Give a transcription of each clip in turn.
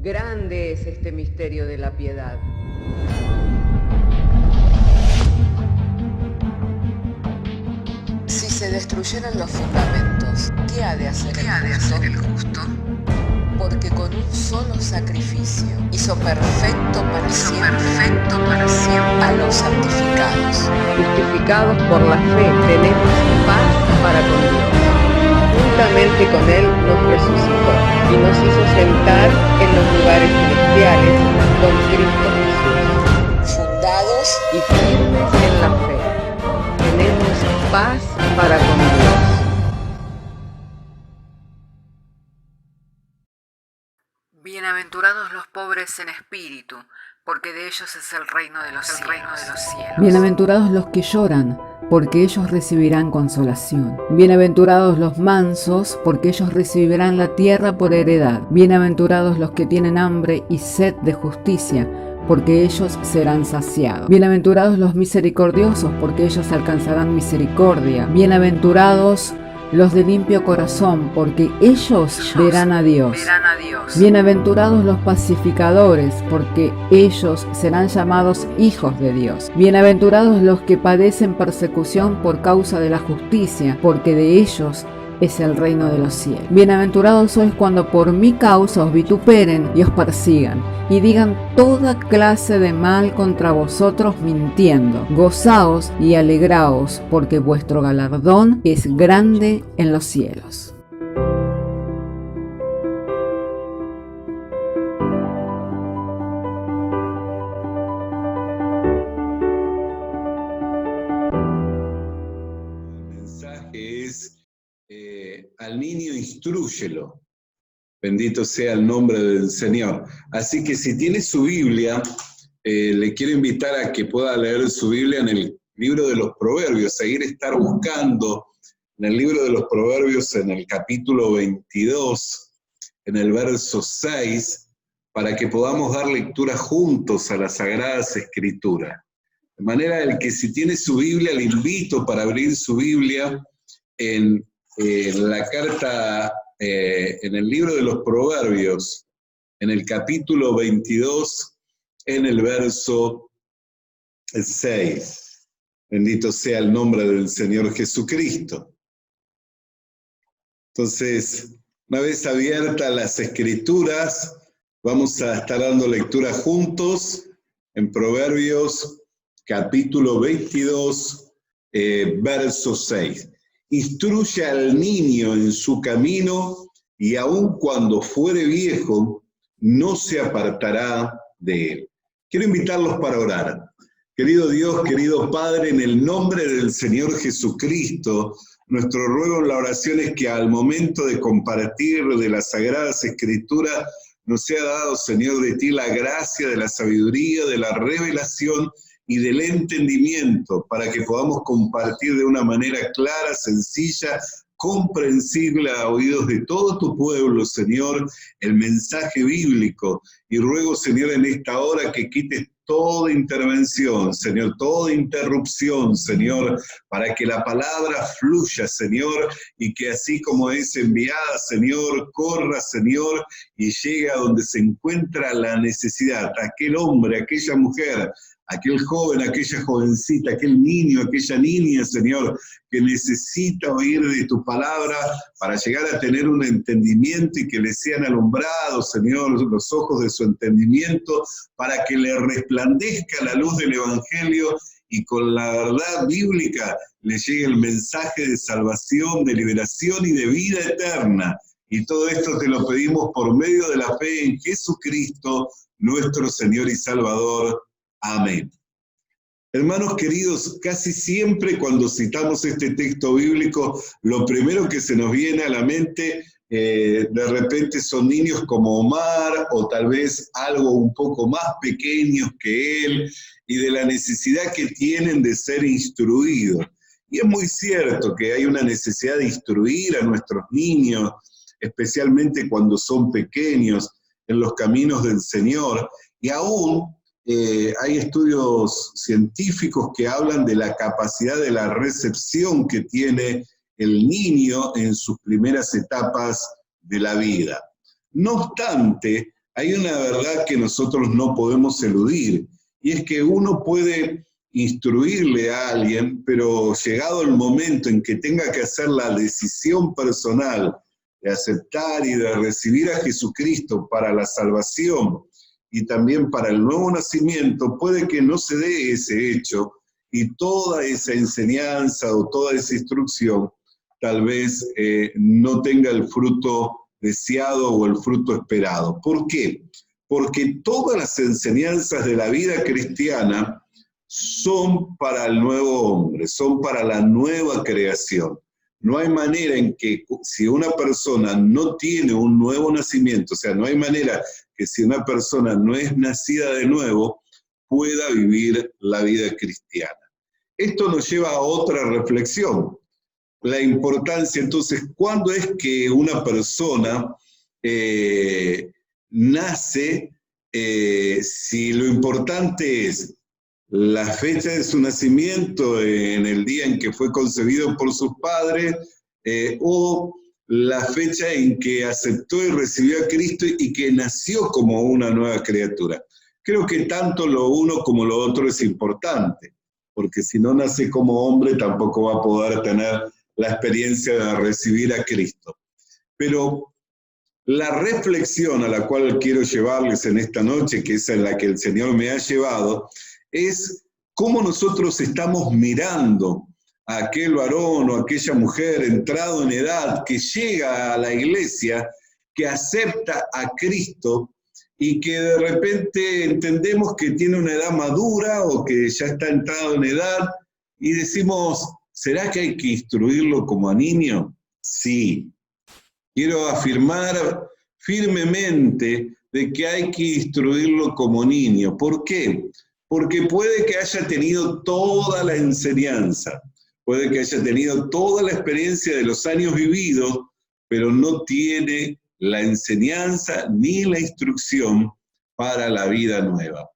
Grande es este misterio de la piedad. Si se destruyeran los fundamentos, ¿qué ha de hacer el justo? Porque con un solo sacrificio hizo perfecto para siempre a los santificados. Justificados por la fe, tenemos paz para con Dios. Juntamente con Él nos resucitó y nos hizo sentar en los lugares celestiales con Cristo Jesús. Fundados Y firmes en la fe, tenemos paz para con Dios. Bienaventurados los pobres en espíritu, porque de ellos es el reino de los cielos. Bienaventurados los que lloran, porque ellos recibirán consolación. Bienaventurados los mansos, porque ellos recibirán la tierra por heredad. Bienaventurados los que tienen hambre y sed de justicia, porque ellos serán saciados. Bienaventurados los misericordiosos, porque ellos alcanzarán misericordia. Bienaventurados los de limpio corazón, porque ellos verán a Dios. Bienaventurados los pacificadores, porque ellos serán llamados hijos de Dios. Bienaventurados los que padecen persecución por causa de la justicia, porque de ellos es el reino de los cielos. Bienaventurados sois cuando por mi causa os vituperen y os persigan, y digan toda clase de mal contra vosotros mintiendo. Gozaos y alegraos, porque vuestro galardón es grande en los cielos. Al niño instrúyelo, bendito sea el nombre del Señor. Así que si tiene su Biblia, le quiero invitar a que pueda leer su Biblia en el libro de los Proverbios, seguir estar buscando en el libro de los Proverbios en el capítulo 22, en el verso 6, para que podamos dar lectura juntos a las Sagradas Escrituras. De manera que si tiene su Biblia, le invito para abrir su Biblia en la carta, en el libro de los Proverbios, en el capítulo 22, en el verso 6. Bendito sea el nombre del Señor Jesucristo. Entonces, una vez abiertas las Escrituras, vamos a estar dando lectura juntos en Proverbios, capítulo 22, verso 6. Instruye al niño en su camino, y aun cuando fuere viejo, no se apartará de él. Quiero invitarlos para orar. Querido Dios, querido Padre, en el nombre del Señor Jesucristo, nuestro ruego en la oración es que al momento de compartir de las Sagradas Escrituras, nos sea dado, Señor, de ti la gracia, de la sabiduría, de la revelación y del entendimiento, para que podamos compartir de una manera clara, sencilla, comprensible a oídos de todo tu pueblo, Señor, el mensaje bíblico. Y ruego, Señor, en esta hora que quites toda intervención, Señor, toda interrupción, Señor, para que la palabra fluya, Señor, y que así como es enviada, Señor, corra, Señor, y llegue a donde se encuentra la necesidad, aquel hombre, aquella mujer, aquel joven, aquella jovencita, aquel niño, aquella niña, Señor, que necesita oír de tu palabra para llegar a tener un entendimiento y que le sean alumbrados, Señor, los ojos de su entendimiento, para que le resplandezca la luz del Evangelio y con la verdad bíblica le llegue el mensaje de salvación, de liberación y de vida eterna. Y todo esto te lo pedimos por medio de la fe en Jesucristo, nuestro Señor y Salvador. Amén. Hermanos queridos, casi siempre cuando citamos este texto bíblico, lo primero que se nos viene a la mente de repente son niños como Omar, o tal vez algo un poco más pequeños que él, y de la necesidad que tienen de ser instruidos. Y es muy cierto que hay una necesidad de instruir a nuestros niños, especialmente cuando son pequeños, en los caminos del Señor, y aún hay estudios científicos que hablan de la capacidad de la recepción que tiene el niño en sus primeras etapas de la vida. No obstante, hay una verdad que nosotros no podemos eludir, y es que uno puede instruirle a alguien, pero llegado el momento en que tenga que hacer la decisión personal de aceptar y de recibir a Jesucristo para la salvación y también para el nuevo nacimiento, puede que no se dé ese hecho y toda esa enseñanza o toda esa instrucción tal vez no tenga el fruto deseado o el fruto esperado. ¿Por qué? Porque todas las enseñanzas de la vida cristiana son para el nuevo hombre, son para la nueva creación. No hay manera en que si una persona no tiene un nuevo nacimiento, o sea, no hay manera que si una persona no es nacida de nuevo, pueda vivir la vida cristiana. Esto nos lleva a otra reflexión. La importancia, entonces, ¿cuándo es que una persona nace? Si lo importante es la fecha de su nacimiento en el día en que fue concebido por sus padres, o la fecha en que aceptó y recibió a Cristo y que nació como una nueva criatura. Creo que tanto lo uno como lo otro es importante, porque si no nace como hombre tampoco va a poder tener la experiencia de recibir a Cristo. Pero la reflexión a la cual quiero llevarles en esta noche, que es en la que el Señor me ha llevado, es cómo nosotros estamos mirando a aquel varón o aquella mujer entrado en edad que llega a la iglesia, que acepta a Cristo y que de repente entendemos que tiene una edad madura o que ya está entrado en edad y decimos, ¿será que hay que instruirlo como a niño? Sí. Quiero afirmar firmemente de que hay que instruirlo como niño. ¿Por qué? Porque puede que haya tenido toda la enseñanza, puede que haya tenido toda la experiencia de los años vividos, pero no tiene la enseñanza ni la instrucción para la vida nueva.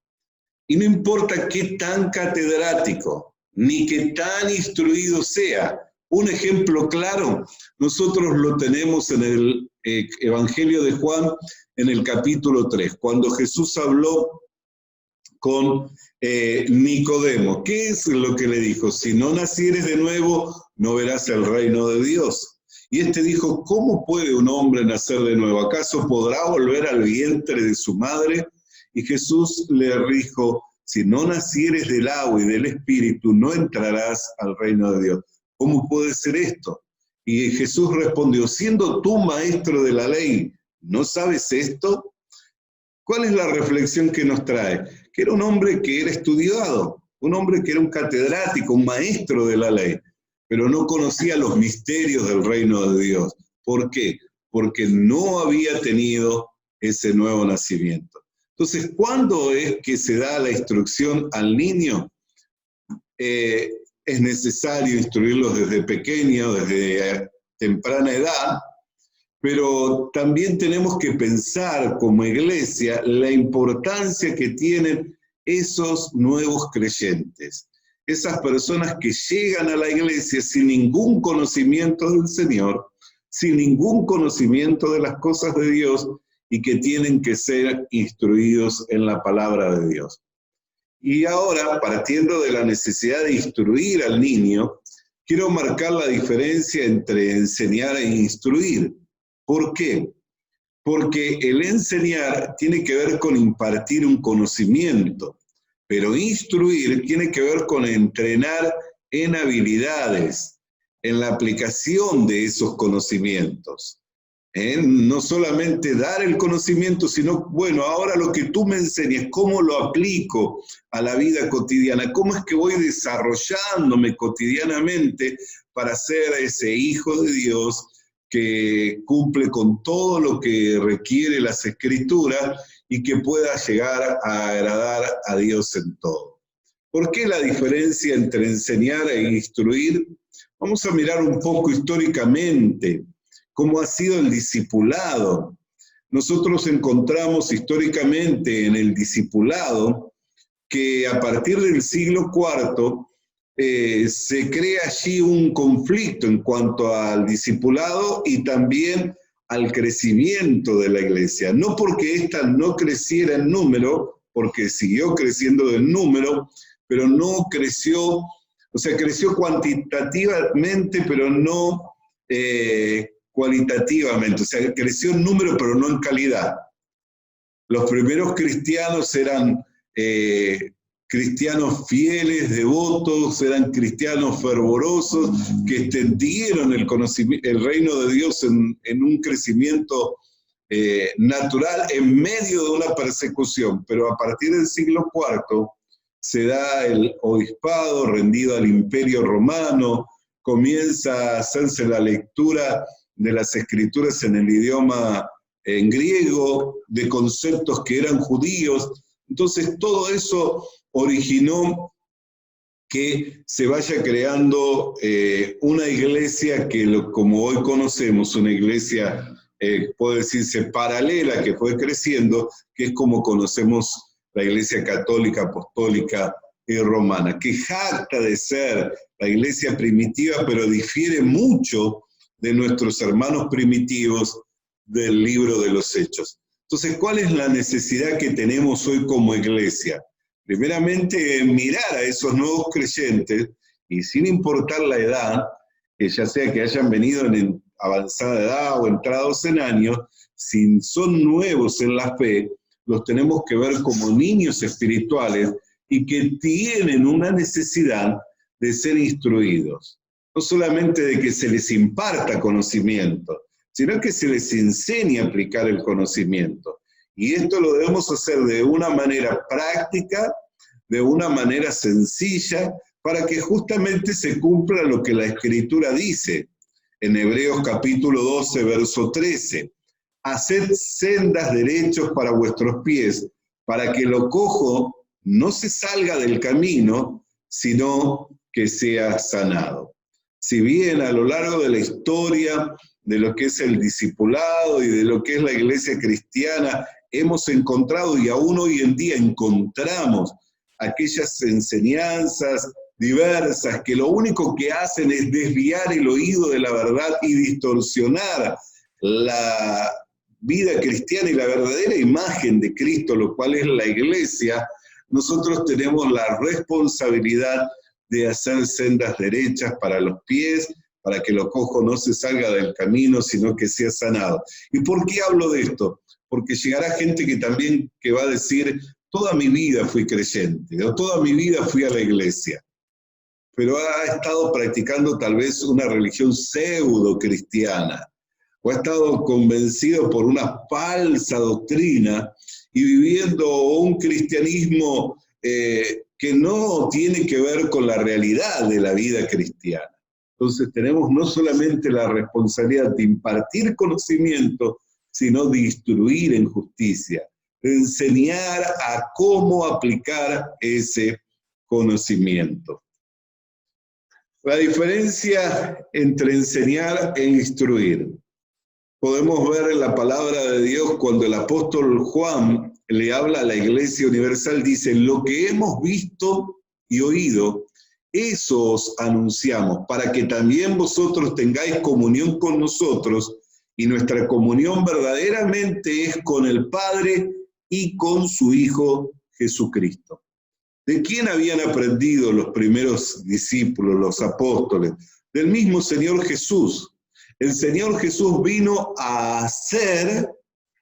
Y no importa qué tan catedrático, ni qué tan instruido sea. Un ejemplo claro, nosotros lo tenemos en el Evangelio de Juan, en el capítulo 3, cuando Jesús habló con Nicodemo. ¿Qué es lo que le dijo? Si no nacieres de nuevo, no verás el reino de Dios. Y este dijo, ¿cómo puede un hombre nacer de nuevo? ¿Acaso podrá volver al vientre de su madre? Y Jesús le dijo, si no nacieres del agua y del Espíritu, no entrarás al reino de Dios. ¿Cómo puede ser esto? Y Jesús respondió, siendo tú maestro de la ley, ¿no sabes esto? ¿Cuál es la reflexión que nos trae? Que era un hombre que era estudiado, un hombre que era un catedrático, un maestro de la ley, pero no conocía los misterios del reino de Dios. ¿Por qué? Porque no había tenido ese nuevo nacimiento. Entonces, ¿cuándo es que se da la instrucción al niño? Es necesario instruirlos desde pequeño, desde temprana edad, pero también tenemos que pensar como iglesia la importancia que tienen esos nuevos creyentes, esas personas que llegan a la iglesia sin ningún conocimiento del Señor, sin ningún conocimiento de las cosas de Dios y que tienen que ser instruidos en la palabra de Dios. Y ahora, partiendo de la necesidad de instruir al niño, quiero marcar la diferencia entre enseñar e instruir. ¿Por qué? Porque el enseñar tiene que ver con impartir un conocimiento, pero instruir tiene que ver con entrenar en habilidades, en la aplicación de esos conocimientos. No solamente dar el conocimiento, sino, bueno, ahora lo que tú me enseñas, ¿cómo lo aplico a la vida cotidiana? ¿Cómo es que voy desarrollándome cotidianamente para ser ese hijo de Dios que cumple con todo lo que requiere las Escrituras y que pueda llegar a agradar a Dios en todo? ¿Por qué la diferencia entre enseñar e instruir? Vamos a mirar un poco históricamente cómo ha sido el discipulado. Nosotros encontramos históricamente en el discipulado que a partir del siglo IV se crea allí un conflicto en cuanto al discipulado y también al crecimiento de la iglesia, no porque ésta no creciera en número, porque siguió creciendo en número, pero no creció, o sea, creció cuantitativamente, pero no cualitativamente, o sea, creció en número, pero no en calidad. Los primeros cristianos eran cristianos fieles, devotos, eran cristianos fervorosos, que extendieron el reino de Dios en un crecimiento natural en medio de una persecución. Pero a partir del siglo IV se da el obispado rendido al imperio romano, comienza a hacerse la lectura de las escrituras en el idioma en griego, de conceptos que eran judíos. Entonces todo eso originó que se vaya creando una iglesia que, como hoy conocemos, una iglesia, puede decirse, paralela, que fue creciendo, que es como conocemos la iglesia católica, apostólica y romana, que jacta de ser la iglesia primitiva, pero difiere mucho de nuestros hermanos primitivos del libro de los Hechos. Entonces, ¿cuál es la necesidad que tenemos hoy como iglesia? Primeramente, mirar a esos nuevos creyentes, y sin importar la edad, que ya sea que hayan venido en avanzada edad o entrados en años, si son nuevos en la fe, los tenemos que ver como niños espirituales y que tienen una necesidad de ser instruidos. No solamente de que se les imparta conocimiento, sino que se les enseñe a aplicar el conocimiento. Y esto lo debemos hacer de una manera práctica, de una manera sencilla, para que justamente se cumpla lo que la Escritura dice. En Hebreos capítulo 12, verso 13. Haced sendas derechos para vuestros pies, para que lo cojo no se salga del camino, sino que sea sanado. Si bien a lo largo de la historia de lo que es el discipulado y de lo que es la iglesia cristiana, hemos encontrado y aún hoy en día encontramos aquellas enseñanzas diversas que lo único que hacen es desviar el oído de la verdad y distorsionar la vida cristiana y la verdadera imagen de Cristo, lo cual es la iglesia. Nosotros tenemos la responsabilidad de hacer sendas derechas para los pies, para que lo cojo no se salga del camino, sino que sea sanado. ¿Y por qué hablo de esto? Porque llegará gente que va a decir, toda mi vida fui creyente, o toda mi vida fui a la iglesia, pero ha estado practicando tal vez una religión pseudo cristiana, o ha estado convencido por una falsa doctrina y viviendo un cristianismo que no tiene que ver con la realidad de la vida cristiana. Entonces tenemos no solamente la responsabilidad de impartir conocimiento, sino de instruir en justicia, de enseñar a cómo aplicar ese conocimiento. La diferencia entre enseñar e instruir. Podemos ver en la palabra de Dios cuando el apóstol Juan le habla a la Iglesia Universal, dice, lo que hemos visto y oído, eso os anunciamos, para que también vosotros tengáis comunión con nosotros, y nuestra comunión verdaderamente es con el Padre y con su Hijo Jesucristo. ¿De quién habían aprendido los primeros discípulos, los apóstoles? Del mismo Señor Jesús. El Señor Jesús vino a hacer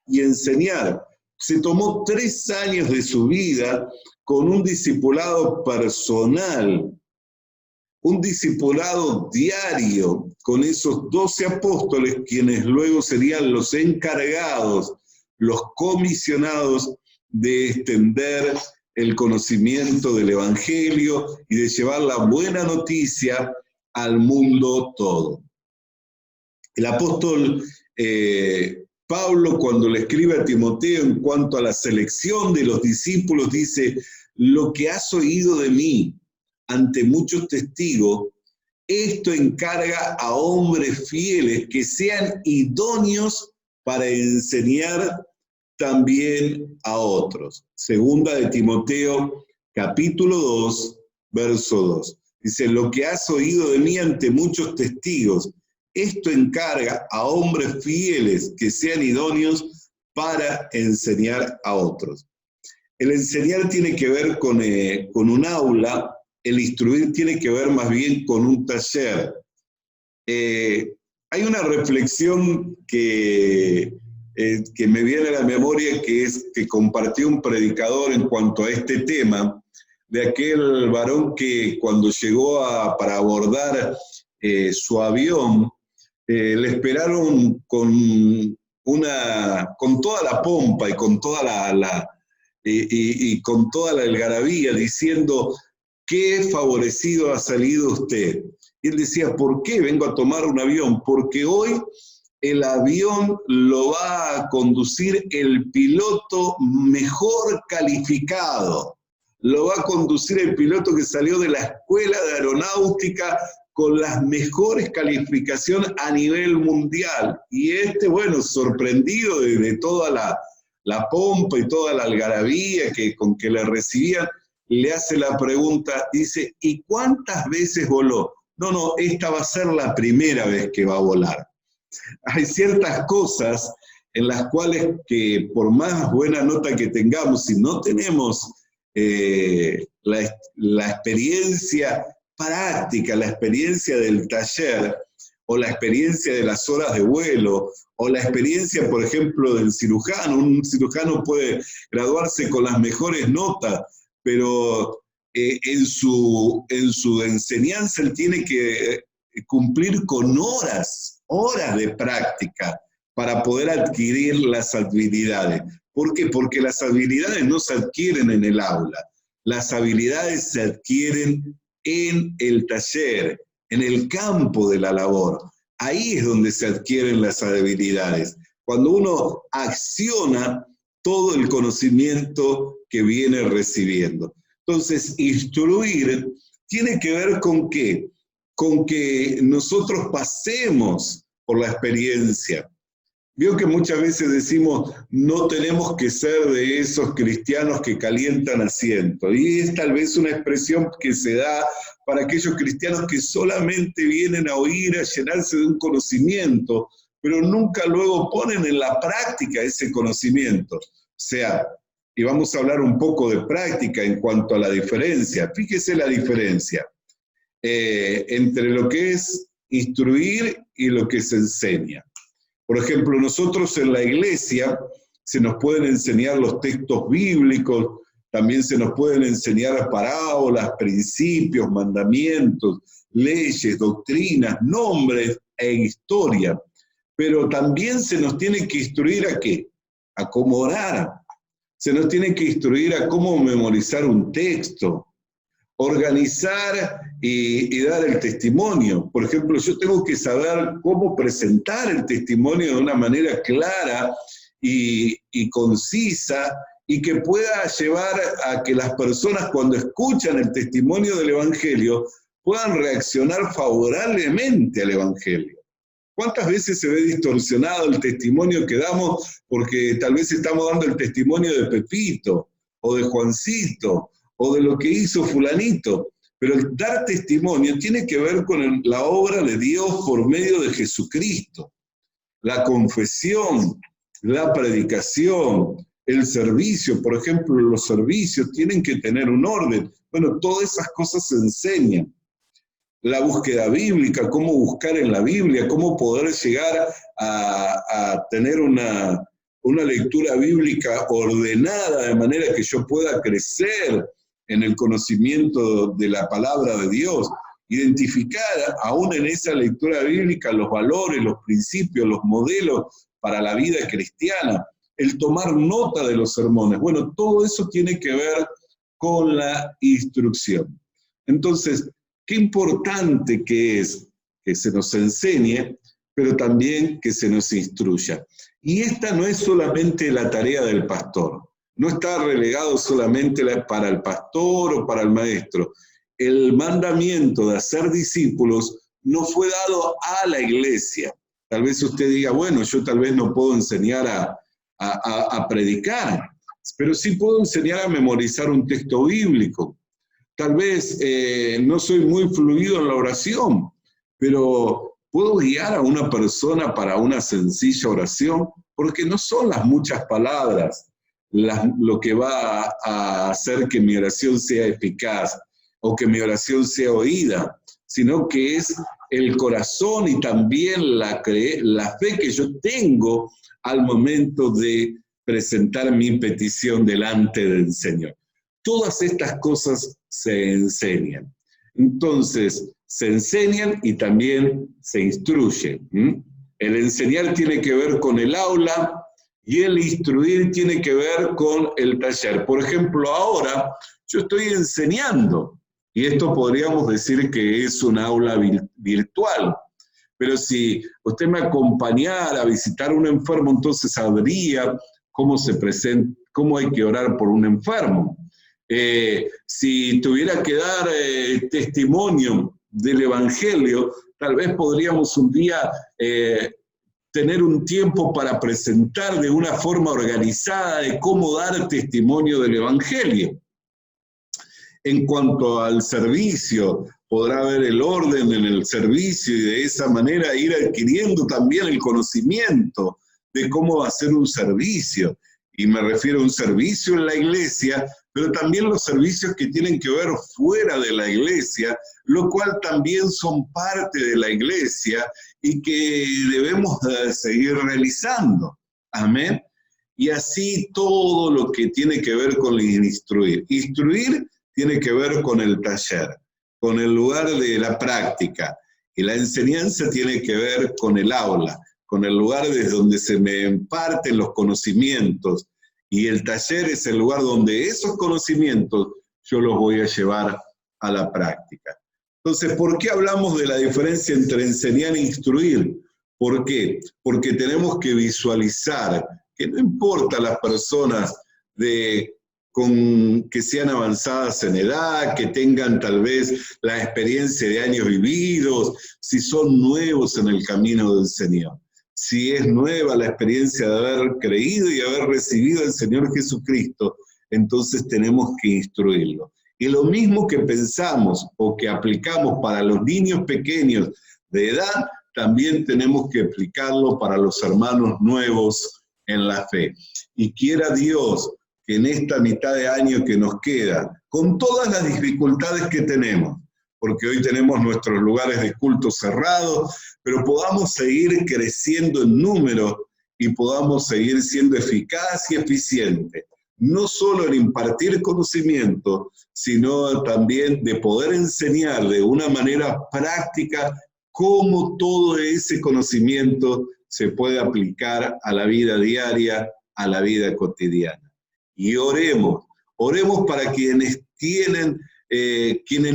y enseñar. Se tomó 3 años de su vida con un discipulado personal, un discipulado diario con esos 12 apóstoles, quienes luego serían los encargados, los comisionados de extender el conocimiento del Evangelio y de llevar la buena noticia al mundo todo. El apóstol Pablo, cuando le escribe a Timoteo en cuanto a la selección de los discípulos, dice, lo que has oído de mí ante muchos testigos, esto encarga a hombres fieles que sean idóneos para enseñar también a otros. Segunda de Timoteo, capítulo 2, verso 2. Dice, lo que has oído de mí ante muchos testigos, Esto encarga a hombres fieles que sean idóneos para enseñar a otros. El enseñar tiene que ver con un aula, el instruir tiene que ver más bien con un taller. Hay una reflexión que me viene a la memoria, que compartió un predicador en cuanto a este tema, de aquel varón que cuando llegó para abordar su avión, le esperaron con toda la pompa y con toda con toda la algarabía, diciendo: qué favorecido ha salido usted. Y él decía: ¿por qué vengo a tomar un avión? Porque hoy el avión lo va a conducir el piloto mejor calificado. Lo va a conducir el piloto que salió de la escuela de aeronáutica con las mejores calificaciones a nivel mundial. Y bueno, sorprendido de toda la pompa y toda la algarabía con que le recibían, le hace la pregunta, dice: ¿y cuántas veces voló? No, esta va a ser la primera vez que va a volar. Hay ciertas cosas en las cuales, que por más buena nota que tengamos, si no tenemos la experiencia práctica, la experiencia del taller, o la experiencia de las horas de vuelo, o la experiencia, por ejemplo, del cirujano. Un cirujano puede graduarse con las mejores notas, pero en su enseñanza él tiene que cumplir con horas de práctica para poder adquirir las habilidades. ¿Por qué? Porque las habilidades no se adquieren en el aula, las habilidades se adquieren en el taller, en el campo de la labor. Ahí es donde se adquieren las habilidades, cuando uno acciona todo el conocimiento que viene recibiendo. Entonces, instruir tiene que ver ¿con qué? Con que nosotros pasemos por la experiencia. Veo que muchas veces decimos: no tenemos que ser de esos cristianos que calientan asientos. Y es tal vez una expresión que se da para aquellos cristianos que solamente vienen a oír, a llenarse de un conocimiento, pero nunca luego ponen en la práctica ese conocimiento. O sea, y vamos a hablar un poco de práctica en cuanto a la diferencia. Fíjese la diferencia entre lo que es instruir y lo que se enseña. Por ejemplo, nosotros en la iglesia se nos pueden enseñar los textos bíblicos, también se nos pueden enseñar parábolas, principios, mandamientos, leyes, doctrinas, nombres e historia. Pero también se nos tiene que instruir ¿a qué? A cómo orar. Se nos tiene que instruir a cómo memorizar un texto, organizar y dar el testimonio. Por ejemplo, yo tengo que saber cómo presentar el testimonio de una manera clara y concisa, y que pueda llevar a que las personas, cuando escuchan el testimonio del Evangelio, puedan reaccionar favorablemente al Evangelio. ¿Cuántas veces se ve distorsionado el testimonio que damos porque tal vez estamos dando el testimonio de Pepito o de Juancito o de lo que hizo fulanito? Pero el dar testimonio tiene que ver con la obra de Dios por medio de Jesucristo. La confesión, la predicación, el servicio. Por ejemplo, los servicios tienen que tener un orden. Bueno, todas esas cosas se enseñan. La búsqueda bíblica, cómo buscar en la Biblia, cómo poder llegar a tener una lectura bíblica ordenada, de manera que yo pueda crecer en el conocimiento de la palabra de Dios. Identificar aún en esa lectura bíblica los valores, los principios, los modelos para la vida cristiana. El tomar nota de los sermones. Bueno, todo eso tiene que ver con la instrucción. Entonces, qué importante que es que se nos enseñe, pero también que se nos instruya. Y esta no es solamente la tarea del pastor, no está relegado solamente para el pastor o para el maestro. El mandamiento de hacer discípulos no fue dado a la iglesia. Tal vez usted diga: bueno, yo tal vez no puedo enseñar a predicar, pero sí puedo enseñar a memorizar un texto bíblico. Tal vez no soy muy fluido en la oración, pero ¿Puedo guiar a una persona para una sencilla oración? Porque no son las muchas palabras lo que va a hacer que mi oración sea eficaz o que mi oración sea oída, sino que es el corazón y también la fe que yo tengo al momento de presentar mi petición delante del Señor. Todas estas cosas se enseñan. Entonces, se enseñan y también se instruyen. El enseñar tiene que ver con el aula y el instruir tiene que ver con el taller. Por ejemplo, ahora yo estoy enseñando y esto podríamos decir que es un aula virtual. Pero si usted me acompañara a visitar a un enfermo, entonces sabría cómo se presenta, cómo hay que orar por un enfermo. Si tuviera que dar testimonio del Evangelio, tal vez podríamos un día tener un tiempo para presentar de una forma organizada de cómo dar testimonio del Evangelio. En cuanto al servicio, podrá haber el orden en el servicio y de esa manera ir adquiriendo también el conocimiento de cómo hacer un servicio. Y me refiero a un servicio en la iglesia, pero también los servicios que tienen que ver fuera de la iglesia, lo cual también son parte de la iglesia y que debemos seguir realizando. Amén. Y así todo lo que tiene que ver con instruir. Instruir tiene que ver con el taller, con el lugar de la práctica. Y la enseñanza tiene que ver con el aula, con el lugar desde donde se me imparten los conocimientos. Y el taller es el lugar donde esos conocimientos yo los voy a llevar a la práctica. Entonces, ¿por qué hablamos de la diferencia entre enseñar e instruir? ¿Por qué? Porque tenemos que visualizar que no importa las personas que sean avanzadas en edad, que tengan tal vez la experiencia de años vividos, si son nuevos en el camino del Señor. Si es nueva la experiencia de haber creído y haber recibido al Señor Jesucristo, entonces tenemos que instruirlo. Y lo mismo que pensamos o que aplicamos para los niños pequeños de edad, también tenemos que aplicarlo para los hermanos nuevos en la fe. Y quiera Dios que en esta mitad de año que nos queda, con todas las dificultades que tenemos, porque hoy tenemos nuestros lugares de culto cerrados, pero podamos seguir creciendo en número y podamos seguir siendo eficaz y eficiente, no solo en impartir conocimiento, sino también de poder enseñar de una manera práctica cómo todo ese conocimiento se puede aplicar a la vida diaria, a la vida cotidiana. Y oremos para quienes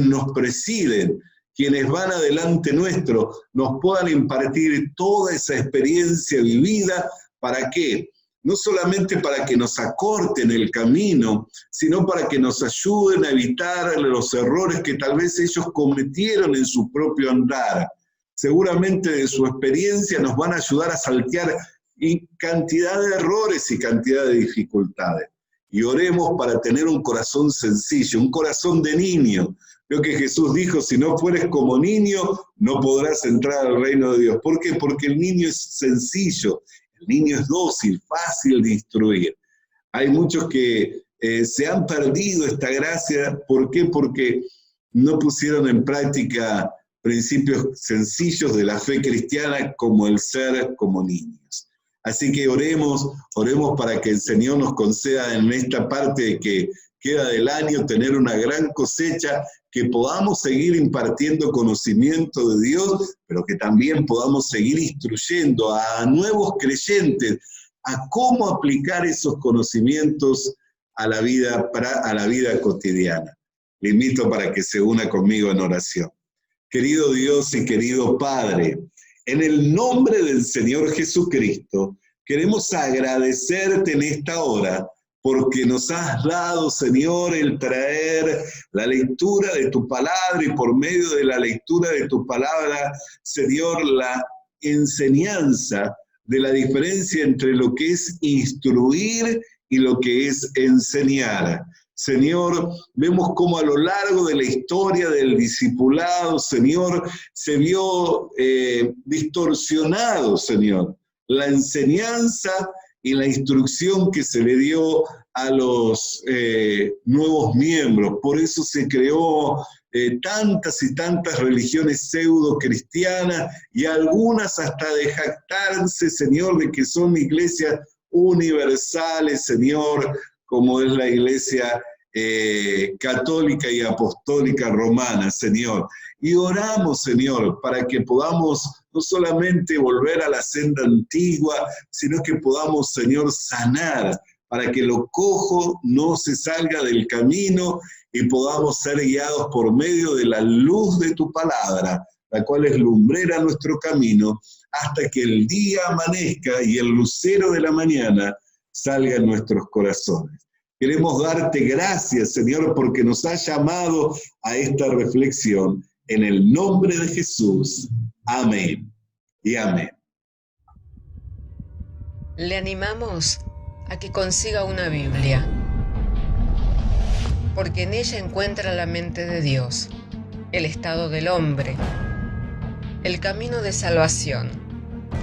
nos presiden, quienes van adelante nuestro, nos puedan impartir toda esa experiencia vivida. ¿Para qué? No solamente para que nos acorten el camino, sino para que nos ayuden a evitar los errores que tal vez ellos cometieron en su propio andar. Seguramente de su experiencia nos van a ayudar a saltear cantidad de errores y cantidad de dificultades. Y oremos para tener un corazón sencillo, un corazón de niño. Lo que Jesús dijo, si no fueres como niño, no podrás entrar al reino de Dios. ¿Por qué? Porque el niño es sencillo, el niño es dócil, fácil de instruir. Hay muchos que se han perdido esta gracia. ¿Por qué? Porque no pusieron en práctica principios sencillos de la fe cristiana como el ser como niños. Así que oremos para que el Señor nos conceda en esta parte que queda del año tener una gran cosecha, que podamos seguir impartiendo conocimiento de Dios, pero que también podamos seguir instruyendo a nuevos creyentes a cómo aplicar esos conocimientos a la vida cotidiana. Le invito para que se una conmigo en oración. Querido Dios y querido Padre, en el nombre del Señor Jesucristo, queremos agradecerte en esta hora porque nos has dado, Señor, el traer la lectura de tu palabra y por medio de la lectura de tu palabra, Señor, la enseñanza de la diferencia entre lo que es instruir y lo que es enseñar. Señor, vemos cómo a lo largo de la historia del discipulado, Señor, se vio distorsionado, Señor, la enseñanza y la instrucción que se le dio a los nuevos miembros. Por eso se creó tantas y tantas religiones pseudo-cristianas y algunas hasta de jactarse, Señor, de que son iglesias universales, Señor, como es la iglesia católica y apostólica romana, Señor. Y oramos, Señor, para que podamos no solamente volver a la senda antigua, sino que podamos, Señor, sanar, para que lo cojo no se salga del camino y podamos ser guiados por medio de la luz de tu palabra, la cual es lumbrera nuestro camino, hasta que el día amanezca y el lucero de la mañana salga en nuestros corazones. Queremos darte gracias, Señor, porque nos has llamado a esta reflexión. En el nombre de Jesús. Amén y amén. Le animamos a que consiga una Biblia, porque en ella encuentra la mente de Dios, el estado del hombre, el camino de salvación,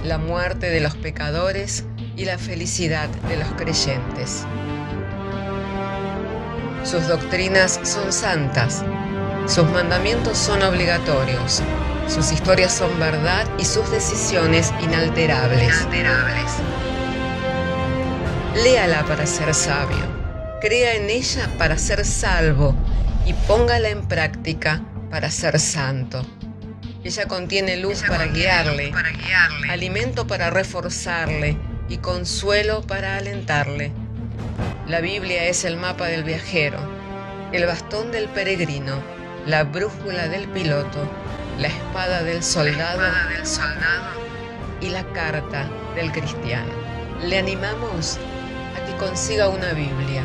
la muerte de los pecadores y la felicidad de los creyentes. Sus doctrinas son santas, sus mandamientos son obligatorios, sus historias son verdad y sus decisiones inalterables. Léala para ser sabio, crea en ella para ser salvo y póngala en práctica para ser santo. Ella contiene luz para guiarle, alimento para reforzarle y consuelo para alentarle. La Biblia es el mapa del viajero, el bastón del peregrino, la brújula del piloto, la espada del soldado y la carta del cristiano. Le animamos a que consiga una Biblia,